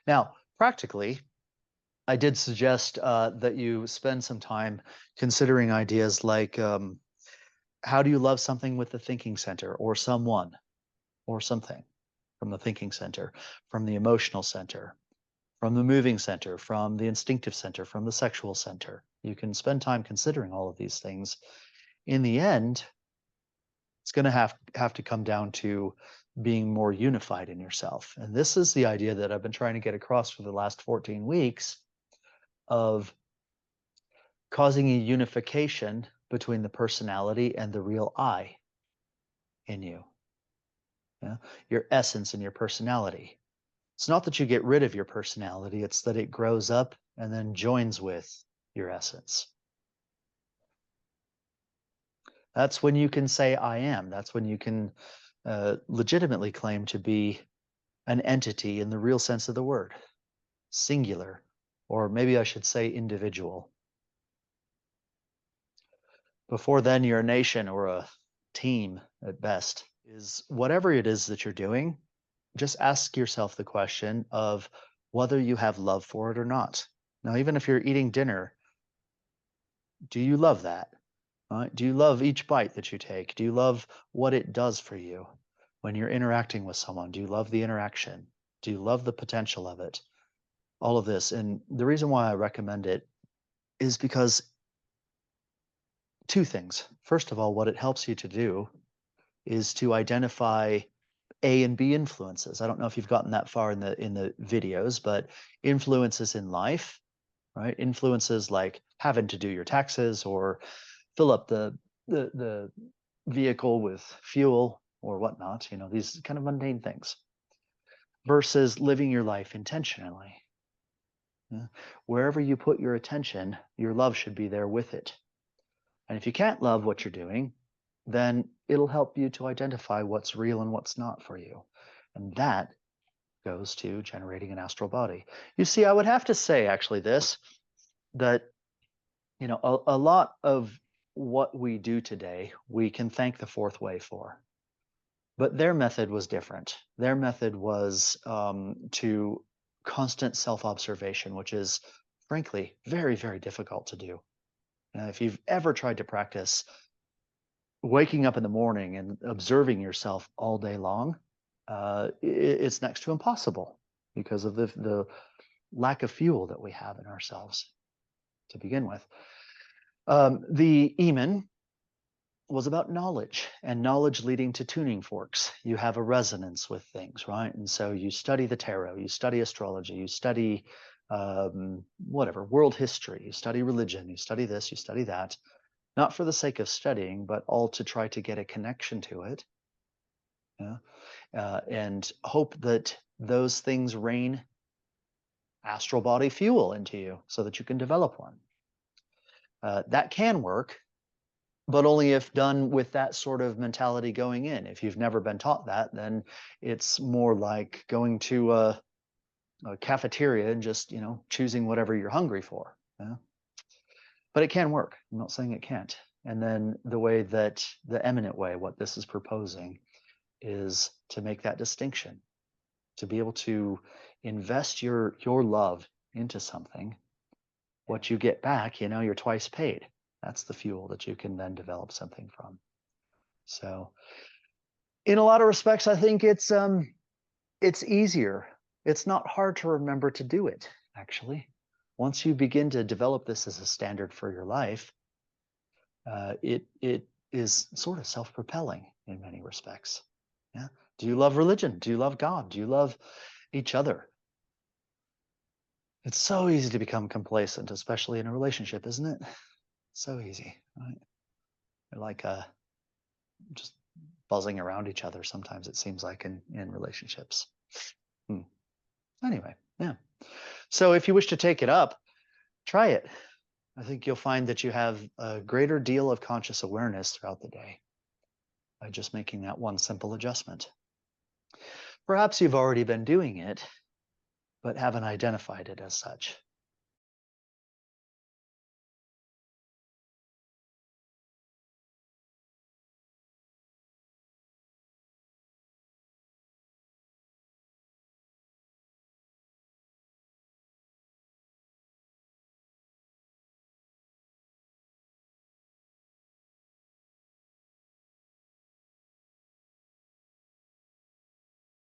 Now, practically, I did suggest that you spend some time considering ideas like how do you love something with the thinking center, or someone, or something from the thinking center, from the emotional center, from the moving center, from the instinctive center, from the sexual center. You can spend time considering all of these things. In the end, it's going to have to come down to being more unified in yourself. And this is the idea that I've been trying to get across for the last 14 weeks of causing a unification between the personality and the real I in you. Yeah? Your essence and your personality. It's not that you get rid of your personality, it's that it grows up and then joins with your essence. That's when you can say I am. That's when you can legitimately claim to be an entity in the real sense of the word, singular, or maybe I should say individual. Before then, you're a nation or a team at best. Is whatever it is that you're doing, just ask yourself the question of whether you have love for it or not. Now, even if you're eating dinner, do you love that? Do you love each bite that you take? Do you love what it does for you when you're interacting with someone? Do you love the interaction? Do you love the potential of it? All of this. And the reason why I recommend it is because two things. First of all, what it helps you to do is to identify A and B influences. I don't know if you've gotten that far in the videos, but influences in life, right? Influences like having to do your taxes or fill up the vehicle with fuel or whatnot, these kind of mundane things, versus living your life intentionally. Yeah. Wherever you put your attention, your love should be there with it. And if you can't love what you're doing, then it'll help you to identify what's real and what's not for you. And that goes to generating an astral body. You see, I would have to say actually this, that a lot of what we do today, we can thank the fourth way for. But their method was different. Their method was to constant self-observation, which is frankly very, very difficult to do. If you've ever tried to practice waking up in the morning and observing yourself all day long, it's next to impossible because of the lack of fuel that we have in ourselves to begin with. The Eamon was about knowledge, and knowledge leading to tuning forks. You have a resonance with things, right? And so you study the tarot, you study astrology, you study whatever, world history, you study religion, you study this, you study that, not for the sake of studying, but all to try to get a connection to it. Yeah? And hope that those things rain astral body fuel into you so that you can develop one. That can work, but only if done with that sort of mentality going in. If you've never been taught that, then it's more like going to a cafeteria and just, choosing whatever you're hungry for. Yeah? But it can work. I'm not saying it can't. And then the way that the eminent way, what this is proposing, is to make that distinction, to be able to invest your love into something. What you get back, you're twice paid. That's the fuel that you can then develop something from. So in a lot of respects, I think it's easier. It's not hard to remember to do it, actually. Once you begin to develop this as a standard for your life, it is sort of self-propelling in many respects. Yeah. Do you love religion? Do you love God? Do you love each other? It's so easy to become complacent, especially in a relationship, isn't it? So easy, right? They're like just buzzing around each other sometimes, it seems like, in relationships. Anyway, yeah. So if you wish to take it up, try it. I think you'll find that you have a greater deal of conscious awareness throughout the day by just making that one simple adjustment. Perhaps you've already been doing it, but haven't identified it as such.